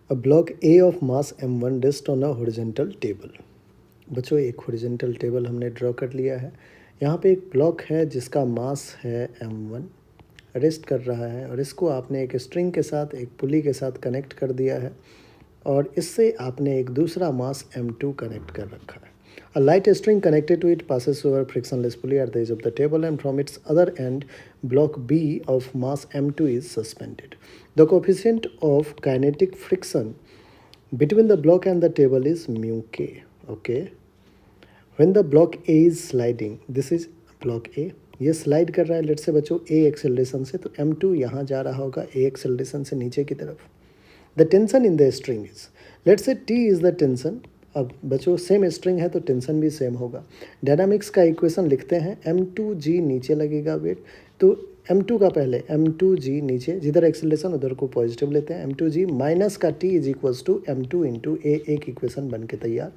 A block A of mass m1 rests on a horizontal table. बच्चों एक horizontal table हमने draw कर लिया है। यहाँ पे एक ब्लॉक है जिसका मास है m1, रेस्ट कर रहा है और इसको आपने एक स्ट्रिंग के साथ, एक पुली के साथ कनेक्ट कर दिया है और इससे आपने एक दूसरा मास m2 कनेक्ट कर रखा है। A light string connected to it passes over frictionless pulley at the edge of the table, and from its other end, block B of mass m2 is suspended. The coefficient of kinetic friction between the block and the table is mu k. Okay. When the block A is sliding, this is block A, ये slide कर रहा है late से बच्चों A acceleration से, तो m2 यहाँ जा रहा होगा A एक्सेलरेशन से नीचे की तरफ. The tension in the string is, let say T is the tension. अब बच्चों सेम स्ट्रिंग है तो टेंशन भी सेम होगा. डायनामिक्स का इक्वेशन लिखते हैं, m2g नीचे लगेगा वेट, तो m2 का पहले m2g नीचे, जिधर एक्सेलरेशन उधर को पॉजिटिव लेते हैं, m2g माइनस का t is equals to m2 into a. एक इक्वेशन बन के तैयार.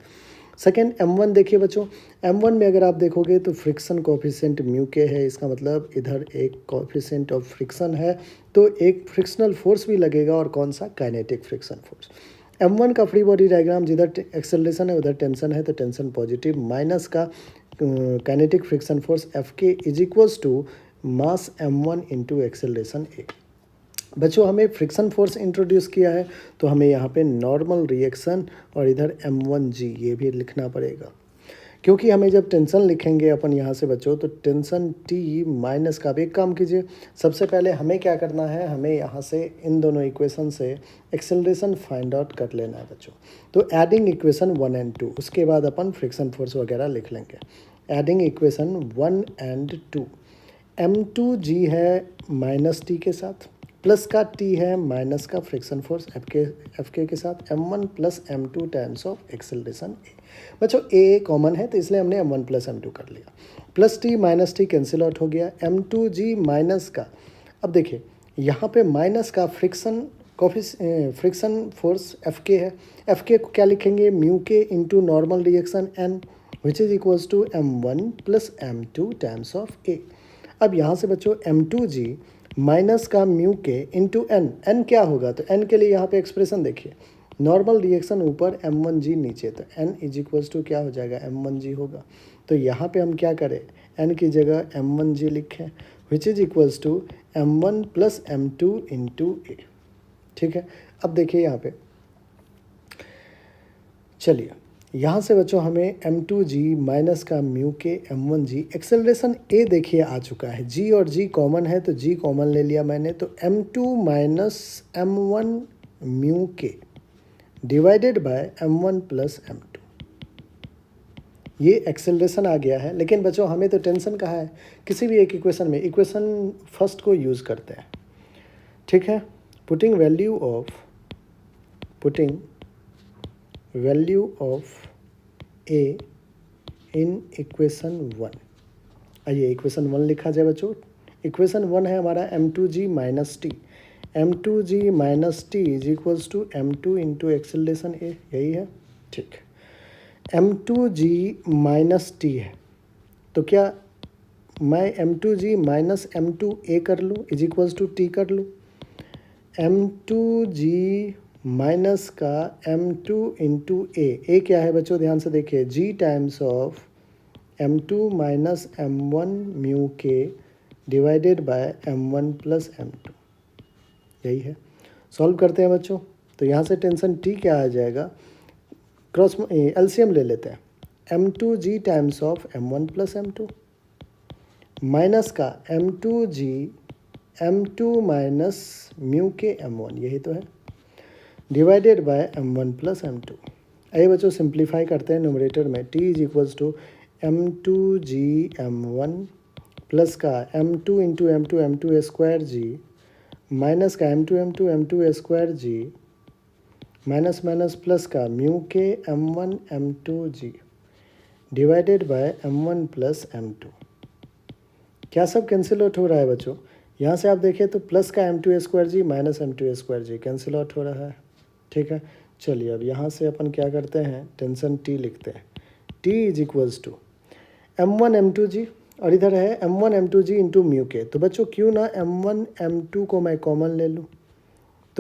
सेकेंड m1 देखिए बच्चों, m1 में अगर आप देखोगे तो फ्रिक्शन कोफिशिएंट म्यू के है, इसका मतलब इधर एक कोफिशिएंट ऑफ फ्रिक्शन है तो एक फ्रिक्शनल फोर्स भी लगेगा, और कौन सा, काइनेटिक फ्रिक्शन फोर्स. m1 का फ्री बॉडी डायग्राम, जिधर एक्सेलरेशन है उधर टेंशन है तो टेंशन पॉजिटिव, माइनस का kinetic friction force F K is equals to mass m1 into acceleration A. बच्चों हमें फ्रिक्शन फोर्स इंट्रोड्यूस किया है तो हमें यहाँ पे नॉर्मल रिएक्शन और इधर m1g ये भी लिखना पड़ेगा, क्योंकि हमें जब टेंशन लिखेंगे अपन यहाँ से बच्चों, तो टेंशन t माइनस का. भी एक काम कीजिए, सबसे पहले हमें क्या करना है, हमें यहाँ से इन दोनों इक्वेशन से एक्सेलरेशन फाइंड आउट कर लेना है बच्चों. तो एडिंग इक्वेशन 1 एंड 2, उसके बाद अपन फ्रिक्शन फोर्स वगैरह लिख लेंगे. एडिंग इक्वेशन 1 एंड 2, m2g है माइनस टी के साथ, प्लस का t है माइनस का फ्रिक्शन फोर्स एफ के साथ, m1 plus m2 times of acceleration A. बच्चों ए कॉमन है तो इसलिए हमने m1 प्लस m2 कर लिया, plus t minus T cancel out हो गया, m2g माइनस का. अब देखिए यहाँ पे माइनस का फ्रिक्शन फोर्स एफ के है, एफ के को क्या लिखेंगे, mu K into normal reaction n, which is equals to m1 plus m2 times of A. अब यहाँ से बच्चों m2g माइनस का म्यू के इंटू एन क्या होगा, तो एन के लिए यहाँ पे एक्सप्रेशन देखिए, नॉर्मल रिएक्शन ऊपर m1g नीचे, तो एन इज इक्वल्स टू क्या हो जाएगा, m1g होगा. तो यहाँ पे हम क्या करें, एन की जगह m1g लिखें, which is equals to m1 plus m2 into A. ठीक है. अब देखिए यहाँ पे, चलिए यहाँ से बच्चों हमें m2g माइनस का म्यू के m1g, एक्सेलरेशन a देखिए आ चुका है, g और g कॉमन है तो g कॉमन ले लिया मैंने, तो m2 minus m1 mu K divided by m1 plus m2, ये एक्सेलरेशन आ गया है. लेकिन बच्चों हमें तो टेंशन कहाँ है, किसी भी एक इक्वेशन में इक्वेशन फर्स्ट को यूज़ करते हैं. ठीक है. Putting value of a in equation 1. आइए इक्वेशन 1 लिखा जाए बच्चों. इक्वेशन 1 है हमारा m2g minus T, m2g minus T is equals to m2 into acceleration a, यही है. ठीक. m2g माइनस टी है तो क्या मैं m2g माइनस m2a कर लूँ, इज इक्वल्स टू t कर लूँ. m2g माइनस का m2 इंटू ए क्या है बच्चों, ध्यान से देखिए, g times of m2 minus m1 mu K divided by m1 plus m2, यही है. सॉल्व करते हैं बच्चों, तो यहाँ से टेंशन t क्या आ जाएगा, क्रॉस एलसीएम ले लेते हैं, m2g times of m1 plus m2 minus का m2g m2 माइनस म्यू के m1, यही तो है, divided by m1 plus m2. आइए बच्चों सिंप्लीफाई करते हैं न्यूमरेटर में, t is equals to m2g m1 plus का m2 into m2 square g minus का m2 square g minus minus plus का म्यू के m1 m2g divided by m1 plus m2. क्या सब कैंसिल आउट हो रहा है बच्चों, यहाँ से आप देखें तो प्लस का m2 स्क्वायर जी माइनस m2 स्क्वायर जी कैंसिल आउट हो रहा है. ठीक है. चलिए अब यहाँ से अपन क्या करते हैं, टेंशन t लिखते हैं, t is equals to m1 m2g, और इधर है m1 m2g इंटू म्यू के. तो बच्चों क्यों ना m1 m2 को मैं कॉमन ले लूँ,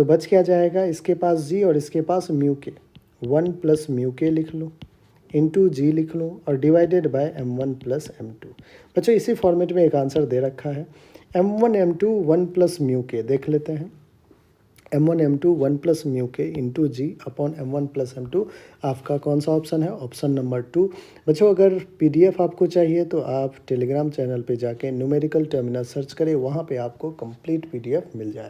तो बच क्या जाएगा, इसके पास जी और इसके पास म्यू के, 1 प्लस म्यू के लिख लूँ, इंटू जी लिख लूँ और divided by M1 plus M2। बच्चों इसी फॉर्मेट में एक आंसर दे रखा है, M1 M2 1 प्लस म्यू के, देख लेते हैं। M1 M2 1 plus mu K into जी अपॉन M1 प्लस M2, आपका कौन सा ऑप्शन है, ऑप्शन नंबर 2। बच्चों अगर PDF आपको चाहिए तो आप टेलीग्राम चैनल पे जाके न्यूमेरिकल टर्मिनल सर्च करें, वहाँ पे आपको कंप्लीट PDF मिल जाएगा।